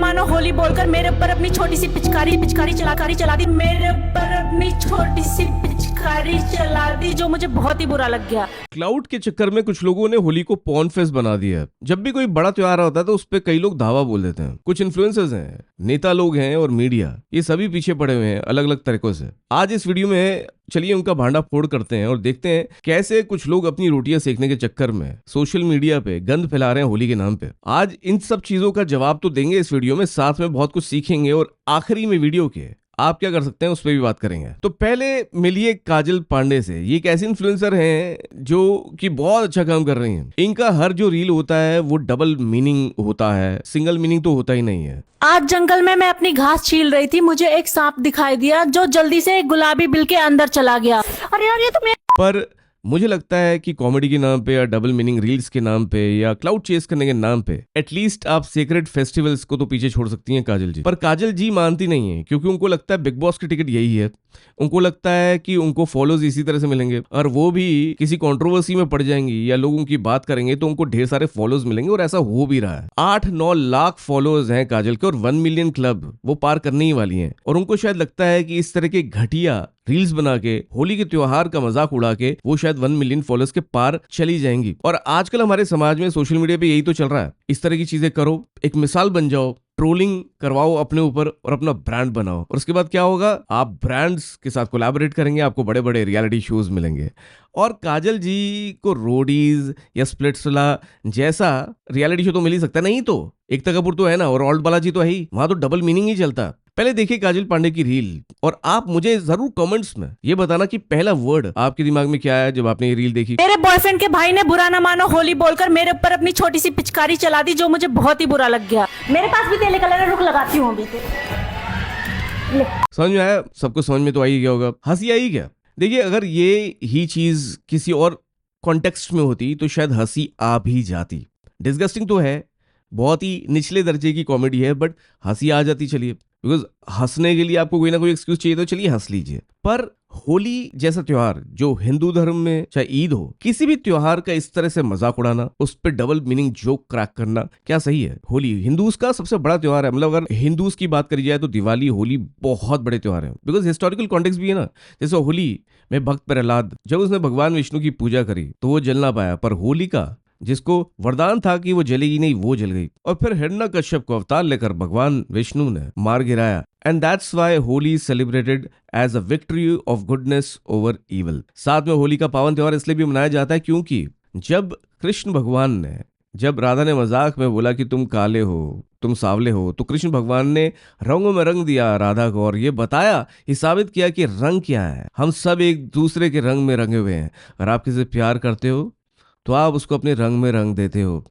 मानो होली बोलकर मेरे ऊपर अपनी छोटी सी पिचकारी चला दी, मेरे ऊपर अपनी छोटी सी पिचकारी चला दी, जो मुझे बहुत ही बुरा लग गया। क्लाउड के चक्कर में कुछ लोगों ने होली को पॉर्न फेस्ट बना दिया है। जब भी कोई बड़ा त्योहार होता है तो उस पे कई लोग धावा बोल देते हैं। कुछ इन्फ्लुएंसर्स हैं, नेता लोग हैं और मीडिया, ये सभी पीछे पड़े हुए हैं अलग अलग तरीकों से। आज इस वीडियो में चलिए उनका भांडा फोड़ करते हैं और देखते हैं कैसे कुछ लोग अपनी रोटियां सेकने के चक्कर में सोशल मीडिया पे गंद फैला रहे हैं होली के नाम पे। आज इन सब चीजों का जवाब तो देंगे इस वीडियो में, साथ में बहुत कुछ सीखेंगे और आखिरी में वीडियो के आप क्या कर सकते हैं उस पर भी बात करेंगे। तो पहले मिलिए काजल पांडे से। ये एक ऐसे इन्फ्लुएंसर हैं जो कि बहुत अच्छा काम कर रही हैं। इनका हर जो रील होता है वो डबल मीनिंग होता है, सिंगल मीनिंग तो होता ही नहीं है। आज जंगल में मैं अपनी घास छील रही थी, मुझे एक सांप दिखाई दिया जो जल्दी से एक गुलाबी बिल के अंदर चला गया। अरे यार ये तो मैं पर मुझे लगता है कि कॉमेडी के नाम पे या डबल मीनिंग रील्स के नाम पे या क्लाउड चेस करने के नाम पे एटलीस्ट आप सीक्रेट फेस्टिवल्स को तो पीछे छोड़ सकती हैं काजल जी। पर काजल जी मानती नहीं है क्योंकि उनको लगता है बिग बॉस की टिकट यही है। उनको लगता है कि उनको फॉलोज इसी तरह से मिलेंगे और वो भी किसी कंट्रोवर्सी में पड़ जाएंगी या लोग उनकी बात करेंगे तो उनको ढेर सारे फॉलोज मिलेंगे और ऐसा हो भी रहा है। 8-9 लाख फॉलोअर्स हैं काजल के और 1 मिलियन क्लब वो पार करने ही वाली हैं। और उनको शायद लगता है कि इस तरह के घटिया रील्स बना के होली के त्योहार का मजाक उड़ा के वो शायद 1 मिलियन फॉलोअर्स के पार चली जाएंगी। और आजकल हमारे समाज में सोशल मीडिया पे यही तो चल रहा है। इस तरह की चीजें करो, एक मिसाल बन जाओ, ट्रोलिंग करवाओ अपने ऊपर और अपना ब्रांड बनाओ और उसके बाद क्या होगा, आप ब्रांड्स के साथ कोलैबोरेट करेंगे, आपको बड़े बड़े रियलिटी शोज मिलेंगे। और काजल जी को रोडीज या स्प्लिट्सविला जैसा रियलिटी शो तो मिल ही सकता है। नहीं तो एकता कपूर तो है ना और ऑल्ट बालाजी तो है ही, वहां तो डबल मीनिंग ही चलता। पहले देखिए काजल पांडे की रील और आप मुझे जरूर कमेंट्स में ये बताना कि पहला वर्ड आपके दिमाग में क्या है जब आपने ये रील देखी। मेरे बॉयफ्रेंड के भाई ने बुरा ना मानो होली बोलकर मेरे ऊपर अपनी छोटी सी पिचकारी चला दी, जो मुझे बहुत ही बुरा लग गया। मेरे पास भी तेले कलर रुक लगाती हूँ अभी। समझ में आया? सबको समझ में तो आई गया होगा। हंसी आई क्या? देखिए अगर ये ही चीज किसी और कॉन्टेक्स्ट में होती तो शायद हंसी आ भी जाती। डिस्गस्टिंग तो है, बहुत ही निचले दर्जे की कॉमेडी है, बट हंसी आ जाती। चलिए, बिकॉज हंसने के लिए आपको कोई ना कोई एक्सक्यूज चाहिए तो चलिए हंस लीजिए। पर होली जैसा त्योहार जो हिंदू धर्म में चाहे ईद हो, किसी भी त्योहार का इस तरह से मजाक उड़ाना, उस पर डबल मीनिंग जोक क्रैक करना क्या सही है? होली हिंदूज का सबसे बड़ा त्योहार है। मतलब अगर हिंदूज की बात करी जाए तो दिवाली, होली बहुत बड़े त्योहार है। बिकॉज हिस्टोरिकल कॉन्टेक्स्ट भी है ना। जैसे होली में भक्त प्रहलाद जब उसने भगवान विष्णु की पूजा करी तो वो जल ना पाया, पर होलिका जिसको वरदान था कि वो जलेगी नहीं, वो जल गई और फिर हिरण्यकश्यप को अवतार लेकर भगवान विष्णु ने मार गिराया। And that's why Holi is celebrated as a victory of goodness over evil. साथ में होली का पावन त्योहार इसलिए भी मनाया जाता है क्योंकि जब कृष्ण भगवान ने, जब राधा ने मजाक में बोला कि तुम काले हो, तुम सावले हो, तो कृष्ण भगवान ने रंगों में रंग दिया राधा को और ये बताया, ये साबित किया कि रंग क्या है। हम सब एक दूसरे के रंग में रंगे हुए हैं। अगर आप किसी से प्यार करते हो तो आप उसको अपने रंग में रंग देते हो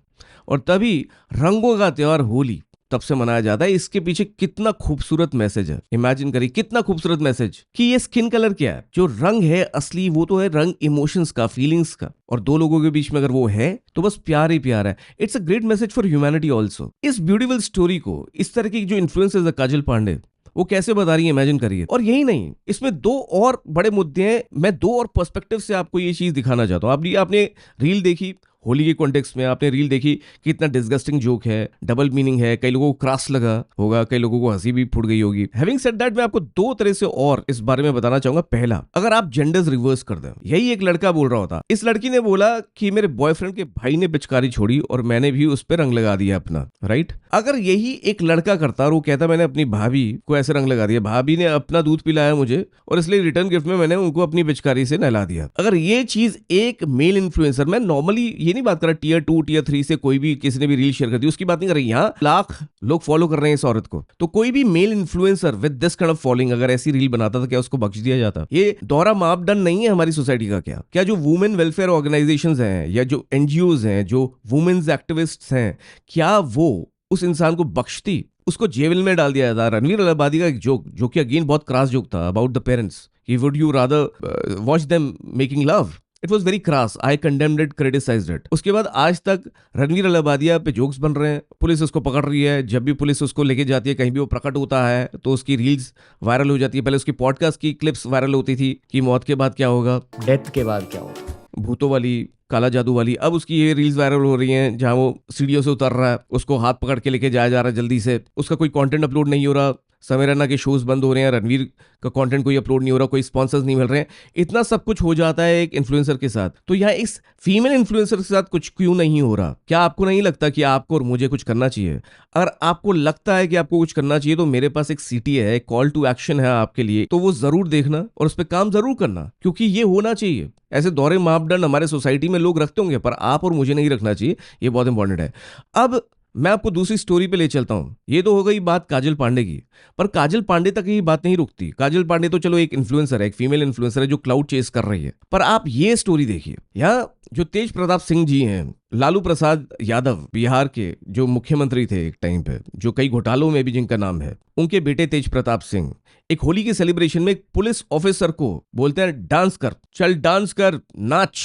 और तभी रंगों का त्योहार होली तब से मनाया जाता है। इसके पीछे कितना खूबसूरत मैसेज है। इमेजिन करिए कितना खूबसूरत मैसेज कि ये स्किन कलर क्या है, जो रंग है असली वो तो है रंग इमोशंस का, फीलिंग्स का, और दो लोगों के बीच में अगर वो है तो बस प्यार ही प्यार है। It's a great message for humanity also. इस ब्यूटीफुल स्टोरी को इस तरह की जो इन्फ्लुएंसर्स है काजल पांडे, वो कैसे बता रही है, इमेजिन करिए। और यही नहीं, इसमें 2 और बड़े मुद्दे हैं। मैं 2 और पर्सपेक्टिव से आपको ये चीज दिखाना चाहता हूँ। आपने रील देखी होली के कॉन्टेक्स्ट में, आपने रील देखी कि इतना डिस्गस्टिंग जोक है, डबल मीनिंग है, कई लोगों को क्रॉस लगा होगा, कई लोगों को हंसी भी फूट गई होगी। हैविंग सेड दैट, मैं आपको 2 तरह से और इस बारे में बताना चाहूंगा। पहला, अगर आप जेंडर्स रिवर्स कर दें, यही एक लड़का बोल रहा होता। इस लड़की ने बोला कि मेरे बॉयफ्रेंड के भाई ने पिचकारी छोड़ी और मैंने भी उस पर रंग लगा दिया अपना, राइट? अगर यही एक लड़का करता और वो कहता मैंने अपनी भाभी को ऐसे रंग लगा दिया, भाभी ने अपना दूध पिलाया मुझे और इसलिए रिटर्न गिफ्ट में मैंने उनको अपनी पिचकारी से नहला दिया। अगर ये चीज एक मेल इन्फ्लुएंसर, मैं नॉर्मली ये नहीं बात कर रहा टियर 2 टियर 3 से कोई भी किसी ने भी रील शेयर कर दी उसकी बात नहीं कर रही, यहाँ लाख लोग फॉलो कर रहे हैं इस औरत को, तो कोई भी male influencer with this kind of following अगर ऐसी रील बनाता था क्या उसको बख्श दिया जाता? ये दोहरा मापदंड नहीं है हमारी सोसाइटी का। क्या जो वुमेन वेलफेयर ऑर्गेनाइजेशंस हैं या जो एनजीओज हैं, जो वुमेन्स एक्टिविस्ट्स हैं, क्या वो उस इंसान को बख्शती? उसको जेल में डाल दिया जाता। रणवीर अलाहाबादी का एक जोक, जो कि अगेन बहुत क्रास जोक था, अबाउट द पेरेंट्स कि would you rather watch them making love. It was very cross, I condemned it, criticised it. उसके बाद आज तक रणवीर अलाहाबादिया पे जोक्स बन रहे हैं, पुलिस उसको पकड़ रही है, जब भी पुलिस उसको लेके जाती है कहीं भी वो प्रकट होता है तो उसकी रील्स वायरल हो जाती है। पहले उसकी पॉडकास्ट की क्लिप्स वायरल होती थी कि मौत के बाद क्या होगा, डेथ के बाद क्या होगा। भूतों वाली, काला जादू वाली। अब उसकी ये रील्स वायरल हो रही हैं जहां वो सीढ़ियों से उतर रहा है, उसको हाथ पकड़ के लेके जाया जा रहा है जल्दी से, उसका कोई कंटेंट अपलोड नहीं हो रहा, समय रैना के शोज बंद हो रहे हैं, रणवीर का कंटेंट कोई अपलोड नहीं हो रहा, कोई स्पॉन्सर्स नहीं मिल रहे हैं। इतना सब कुछ हो जाता है एक इन्फ्लुएंसर के साथ, तो यहाँ इस फीमेल इन्फ्लुएंसर के साथ कुछ क्यों नहीं हो रहा? क्या आपको नहीं लगता कि आपको और मुझे कुछ करना चाहिए? अगर आपको लगता है कि आपको कुछ करना चाहिए तो मेरे पास एक सीटी है, एक कॉल टू एक्शन है आपके लिए, तो वो जरूर देखना और उस पर काम जरूर करना, क्योंकि ये होना चाहिए। ऐसे दोहरे मापदंड हमारे सोसाइटी में लोग रखते होंगे, पर आप और मुझे नहीं रखना चाहिए, ये बहुत इंपॉर्टेंट है। अब मैं आपको दूसरी स्टोरी पे ले चलता हूं। ये तो हो गई बात काजल पांडे की, पर काजल पांडे तक ही बात नहीं रुकती। काजल पांडे तो चलो एक इन्फ्लुएंसर है, एक फीमेल इन्फ्लुएंसर है जो क्लाउड चेस कर रही है, पर आप ये स्टोरी देखिए। यहाँ जो तेज प्रताप सिंह जी हैं, लालू प्रसाद यादव बिहार के जो मुख्यमंत्री थे एक टाइम पे, जो कई घोटालों में भी जिनका नाम है, उनके बेटे तेज प्रताप सिंह एक होली के सेलिब्रेशन में एक पुलिस ऑफिसर को बोलते हैं डांस कर, चल डांस कर, नाच।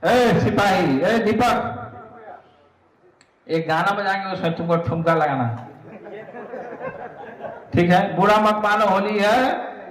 सिपाही, दीपक, एक गाना बजाएंगे, उसमें तुमको ठुमका लगाना, ठीक है? बुरा मत मानो, होली है,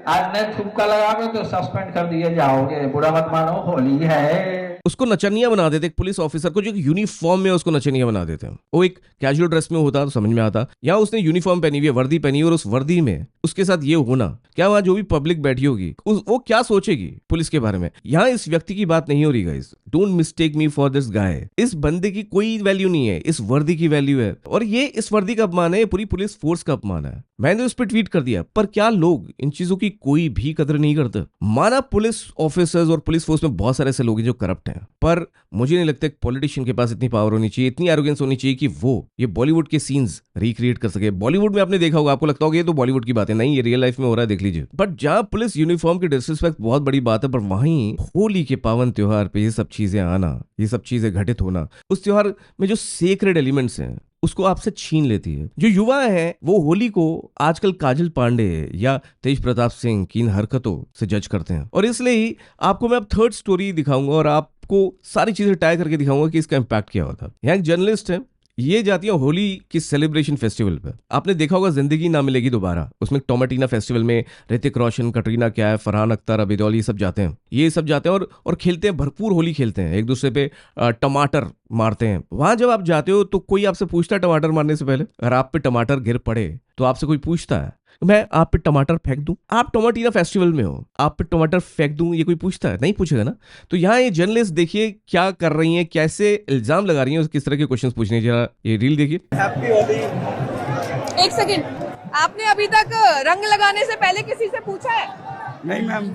आज नहीं ठुमका लगाओगे तो सस्पेंड कर दिए जाओगे। बुरा मत मानो, होली है। उसको नचनिया बना देते, एक पुलिस ऑफिसर को जो यूनिफॉर्म में उसको नचनिया बना देते हैं। वो एक कैजुअल ड्रेस में होता तो समझ में आता, या उसने यूनिफॉर्म पहनी हुई है, वर्दी पहनी हुई, और उस वर्दी में उसके साथ ये होना, क्या वहां जो भी पब्लिक बैठी होगी वो क्या सोचेगी पुलिस के बारे में? यहाँ इस व्यक्ति की बात नहीं हो रही guys, don't mistake me for this guy. इस बंदे की कोई वैल्यू नहीं है, इस वर्दी की वैल्यू है, और ये इस वर्दी का अपमान है, पूरी पुलिस फोर्स का अपमान है। मैंने उस पर ट्वीट कर दिया, पर क्या लोग इन चीजों की कोई भी कदर नहीं करते? माना पुलिस ऑफिसर्स और पुलिस फोर्स में बहुत सारे ऐसे लोग हैं जो करप्ट हैं, पर मुझे नहीं लगता एक पॉलिटिशियन के पास इतनी पावर होनी चाहिए, इतनी एरोगेंस होनी चाहिए कि वो ये बॉलीवुड के सीन्स रिक्रिएट कर सके। बॉलीवुड में आपने देखा होगा, आपको लगता होगा ये तो बॉलीवुड की बात है, नहीं, ये रियल लाइफ में हो रहा है, देख लीजिए। बट जहां पुलिस यूनिफॉर्म की डिसरिस्पेक्ट बहुत बड़ी बात है, पर वहीं होली के पावन त्योहार पे ये सब चीजें आना, ये सब चीजें घटित होना, उस त्योहार में जो सेक्रेड एलिमेंट्स हैं उसको आपसे छीन लेती है। जो युवा है वो होली को आजकल काजल पांडे या तेज प्रताप सिंह की इन हरकतों से जज करते हैं, और इसलिए ही आपको मैं अब थर्ड स्टोरी दिखाऊंगा और आपको सारी चीजें टाई करके दिखाऊंगा कि इसका इम्पैक्ट क्या होता है। यहाँ एक जर्नलिस्ट है, ये जाती है होली की सेलिब्रेशन फेस्टिवल पे। आपने देखा होगा जिंदगी ना मिलेगी दोबारा, उसमें टोमेटिना फेस्टिवल में ऋतिक रोशन, कटरीना कैफ, फरहान अख्तर, अबी देओल, ये सब जाते हैं और खेलते हैं, भरपूर होली खेलते हैं, एक दूसरे पे टमाटर मारते हैं। वहां जब आप जाते हो तो कोई आपसे पूछता है टमाटर मारने से पहले, अगर आप पे टमाटर गिर पड़े तो आपसे कोई पूछता है मैं आप पे टमाटर फेंक दूं? आप टोमेटिना फेस्टिवल में हो, आप पे टमाटर फेंक दूं, ये कोई पूछता है? नहीं पूछेगा ना। तो यहाँ ये जर्नलिस्ट देखिए क्या कर रही हैं, कैसे इल्जाम लगा रही हैं, किस तरह के क्वेश्चंस पूछ रही हैं। जरा ये रील देखिए। एक सेकंड, आपने अभी तक रंग लगाने से पहले किसी से पूछा है? नहीं मैम।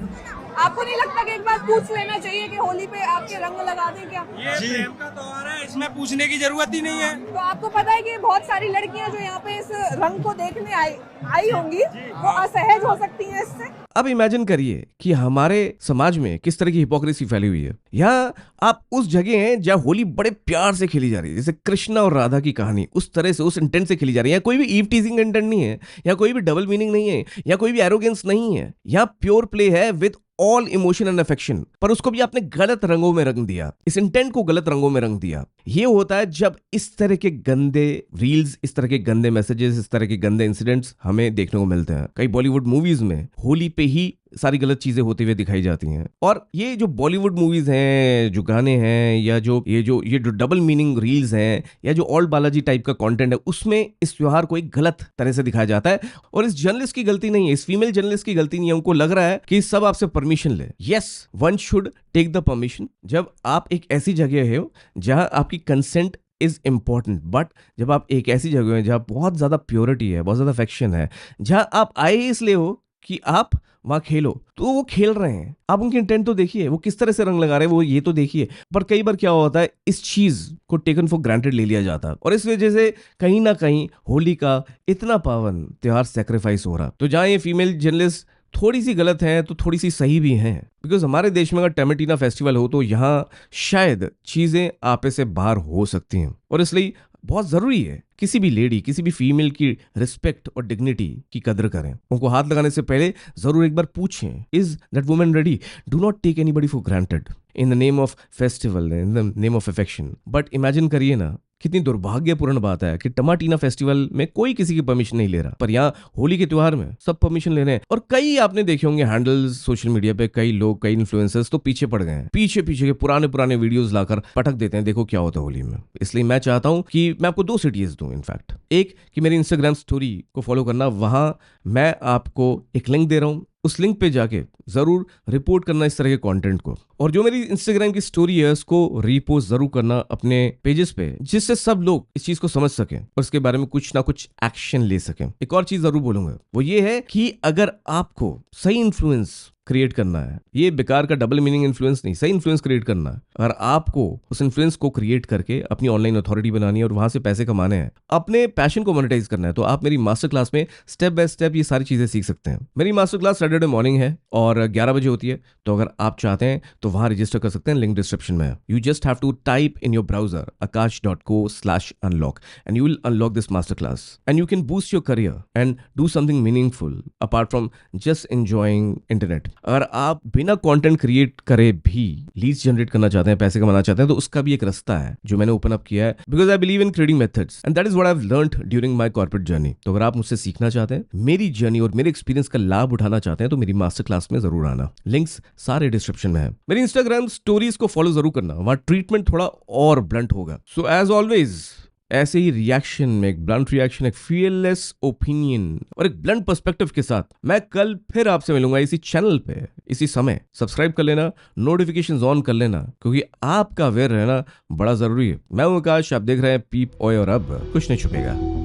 आपको नहीं लगता कि एक बार पूछ लेना चाहिए कि होली पे आपके रंग लगा दें क्या? ये प्रेम का त्योहार है, इसमें पूछने की जरूरत ही नहीं है। तो आपको पता है कि बहुत सारी लड़कियां जो यहाँ पे इस रंग को देखने आई होंगी, वो असहज हो सकती हैं इससे। अब इमेजिन करिए कि हमारे समाज में किस तरह की हिपोक्रेसी फैली हुई है। यहाँ आप उस जगह हैं जहाँ होली बड़े प्यार से खेली जा रही है, जैसे कृष्णा और राधा की कहानी, उस तरह से, उस इंटेंट से खेली जा रही है। यहाँ कोई भी ईव टीजिंग इंटेंट नहीं है, यहाँ कोई भी डबल मीनिंग नहीं है, यहाँ कोई भी एरोगेंस नहीं है, यहाँ प्योर प्ले है with all emotion and affection. पर उसको भी आपने गलत रंगों में रंग दिया, इस इंटेंट को गलत रंगों में रंग दिया। ये होता है जब इस तरह के गंदे रील्स, इस तरह के गंदे मैसेजेस, इस तरह के गंदे इंसिडेंट्स हमें देखने को मिलते हैं। कई बॉलीवुड मूवीज में होली पे ही सारी गलत चीजें होते हुए दिखाई जाती हैं। और ये जो बॉलीवुड मूवीज हैं, जो गाने हैं, या जो ये डबल मीनिंग रील्स हैं, या जो ऑल्ड बालाजी टाइप का कंटेंट है, उसमें इस त्योहार को एक गलत तरह से दिखाया जाता है। और इस जर्नलिस्ट की गलती नहीं है, इस फीमेल जर्नलिस्ट की गलती नहीं है। उनको लग रहा है कि सब आपसे परमिशन ले। Yes, one should take the permission. जब आप एक ऐसी जगह हो जहां आपकी कंसेंट इज इंपॉर्टेंट, बट जब आप एक ऐसी जगह है जहां बहुत ज्यादा प्योरिटी है, बहुत ज्यादा अफेक्शन है, जहां आप आए इसलिए हो कि आप वहां खेलो, तो वो खेल रहे हैं। आप उनकी इंटेंट तो देखिए, वो किस तरह से रंग लगा रहे हैं, वो ये तो देखिए। पर कई बार क्या होता है, इस चीज को टेकन फॉर ग्रांटेड ले लिया जाता है, और इस वजह से कहीं ना कहीं होली का इतना पावन त्योहार सैक्रिफाइस हो रहा। तो जहां ये फीमेल जर्नलिस्ट थोड़ी सी गलत है तो थोड़ी सी सही भी हैं, बिकॉज हमारे देश में अगर टोमेटिना फेस्टिवल हो तो यहाँ शायद चीजें आपे से बाहर हो सकती हैं। और इसलिए बहुत जरूरी है किसी भी लेडी, किसी भी फीमेल की रिस्पेक्ट और डिग्निटी की कदर करें। उनको हाथ लगाने से पहले जरूर एक बार पूछें, is that woman ready? Do not take anybody for granted in the name of festival, in the name of affection. But imagine करिए ना, कितनी दुर्भाग्यपूर्ण बात है कि टमाटीना फेस्टिवल में कोई किसी की परमिशन नहीं ले रहा, पर यहाँ होली के त्योहार में सब परमिशन ले रहे हैं। और कई आपने देखे होंगे हैंडल्स सोशल मीडिया पे, कई लोग, कई इन्फ्लुएंसर्स तो पीछे पड़ गए हैं, पीछे के पुराने वीडियोस लाकर पटक देते हैं, देखो क्या होता है होली में। इसलिए मैं चाहता हूं कि मैं आपको 2 सिटीज दूं। इनफैक्ट एक कि मेरी इंस्टाग्राम स्टोरी को फॉलो करना, वहां मैं आपको एक लिंक दे रहा हूं, उस लिंक पे जाके जरूर रिपोर्ट करना इस तरह के कंटेंट को, और जो मेरी इंस्टाग्राम की स्टोरी है उसको रीपोस्ट जरूर करना अपने पेजेस पे, जिससे सब लोग इस चीज को समझ सकें और इसके बारे में कुछ ना कुछ एक्शन ले सकें। एक और चीज जरूर बोलूंगा, वो ये है कि अगर आपको सही इन्फ्लुएंस क्रिएट करना है, ये बेकार का डबल मीनिंग इन्फ्लुएंस नहीं, सही इन्फ्लुएंस क्रिएट करना है, अगर आपको उस इन्फ्लुएंस को क्रिएट करके अपनी ऑनलाइन अथॉरिटी बनानी है और वहां से पैसे कमाने हैं, अपने पैशन को मोनेटाइज करना है, तो आप मेरी मास्टर क्लास में स्टेप बाय स्टेप ये सारी चीजें सीख सकते हैं। मेरी मास्टर क्लास सैटरडे मॉर्निंग है और 11 बजे होती है, तो अगर आप चाहते हैं तो वहां रजिस्टर कर सकते हैं, लिंक डिस्क्रिप्शन में है। You just have to type in your browser akash.co/unlock and you will unlock this masterclass and you can boost your career and do something meaningful apart from just enjoying internet। अगर आप बिना content create करे भी leads generate करना चाहते हैं, पैसे कमाना चाहते हैं, तो उसका भी एक रास्ता है जो मैंने ओपन अप किया है, because I believe in creating methods and that is what I have learned during my corporate journey. तो अगर आप मुझसे सीखना चाहते हैं, मेरी जर्नी और मेरे एक्सपीरियंस का लाभ उठाना चाहते हैं, तो मेरी मास्टर क्लास में जरूर आना। लिंक्स सारे डिस्क्रिप्शन में है। मेरी इंस्टाग्राम स्टोरीज को फॉलो जरूर करना, वहां ट्रीटमेंट थोड़ा और ब्लंट होगा। सो एज ऑलवेज ऐसे ही रिएक्शन में एक ब्लंट रिएक्शन, एक फियरलेस ओपिनियन और एक ब्लंट पर्सपेक्टिव के साथ मैं कल फिर आपसे मिलूंगा इसी चैनल पे, इसी समय। सब्सक्राइब कर लेना, नोटिफिकेशंस ऑन कर लेना, क्योंकि आपका अवेयर रहना बड़ा जरूरी है। मैं हूं आकाश, आप देख रहे हैं पीप ओए, और अब कुछ नहीं छुपेगा।